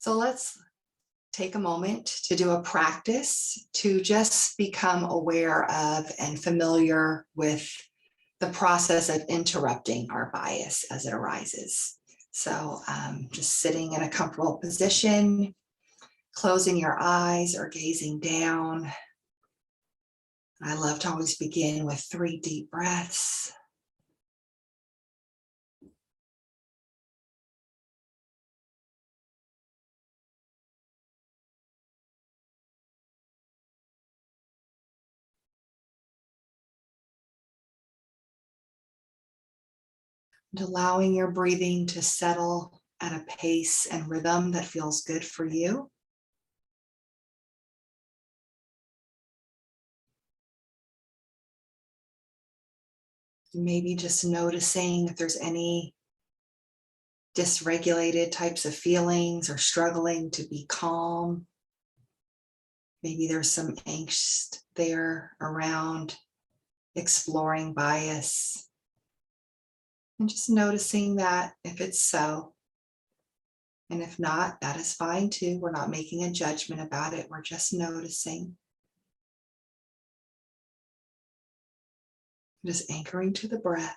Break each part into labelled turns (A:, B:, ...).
A: So let's take a moment to do a practice to just become aware of and familiar with the process of interrupting our bias as it arises. So just sitting in a comfortable position, closing your eyes or gazing down. I love to always begin with 3 deep breaths. And allowing your breathing to settle at a pace and rhythm that feels good for you. Maybe just noticing if there's any dysregulated types of feelings or struggling to be calm. Maybe there's some angst there around exploring bias. And just noticing that if it's so. And if not, that is fine too. We're not making a judgment about it. We're just noticing. Just anchoring to the breath.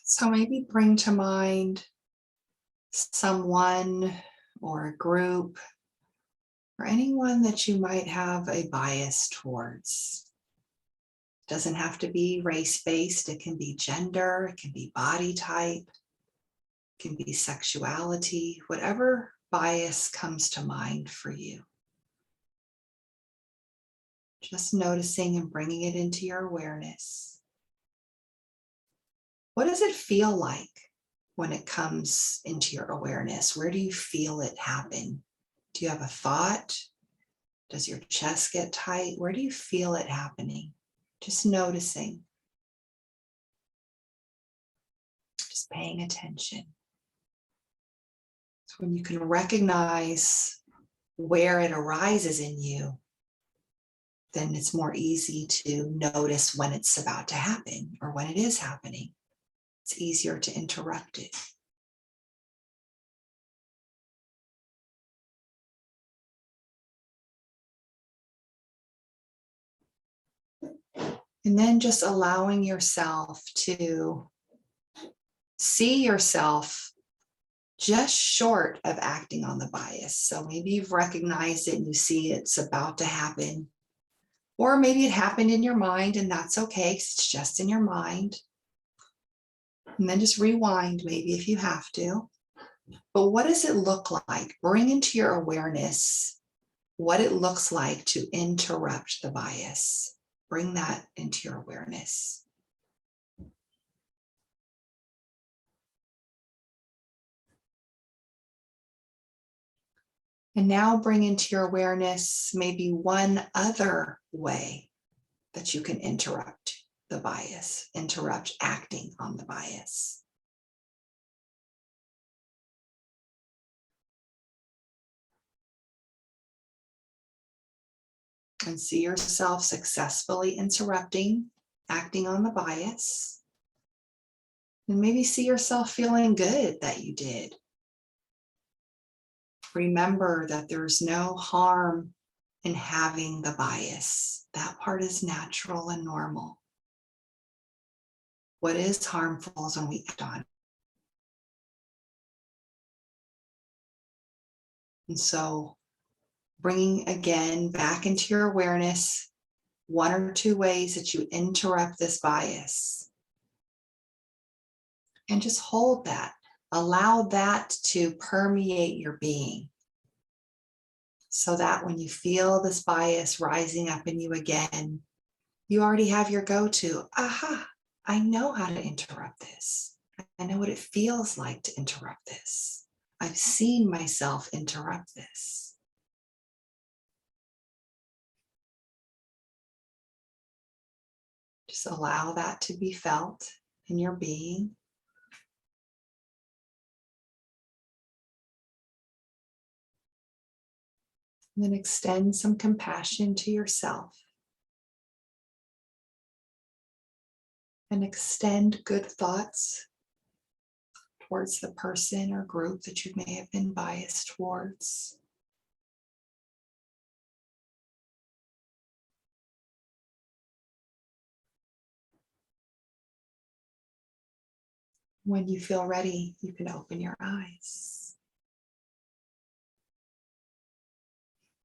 A: So maybe bring to mind someone or a group or anyone that you might have a bias towards. It doesn't have to be race-based. It can be gender, it can be body type, it can be sexuality, whatever bias comes to mind for you. Just noticing and bringing it into your awareness. What does it feel like when it comes into your awareness? Where do you feel it happen? Do you have a thought? Does your chest get tight? Where do you feel it happening? Just noticing. Just paying attention. So when you can recognize where it arises in you, then it's more easy to notice when it's about to happen or when it is happening. It's easier to interrupt it. And then just allowing yourself to see yourself just short of acting on the bias. So maybe you've recognized it and you see it's about to happen. Or maybe it happened in your mind and that's okay because it's just in your mind. And then just rewind maybe if you have to. But what does it look like? Bring into your awareness what it looks like to interrupt the bias. Bring that into your awareness. And now bring into your awareness maybe one other way that you can interrupt the bias, interrupt acting on the bias. And see yourself successfully interrupting, acting on the bias. And maybe see yourself feeling good that you did. Remember that there's no harm in having the bias. That part is natural and normal. What is harmful is when we act on it. And so bringing again back into your awareness, 1 or 2 ways that you interrupt this bias. And just hold that. Allow that to permeate your being. So that when you feel this bias rising up in you again, you already have your go-to. Aha, I know how to interrupt this. I know what it feels like to interrupt this. I've seen myself interrupt this. Just allow that to be felt in your being. And then extend some compassion to yourself. and extend good thoughts towards the person or group that you may have been biased towards. When you feel ready, you can open your eyes.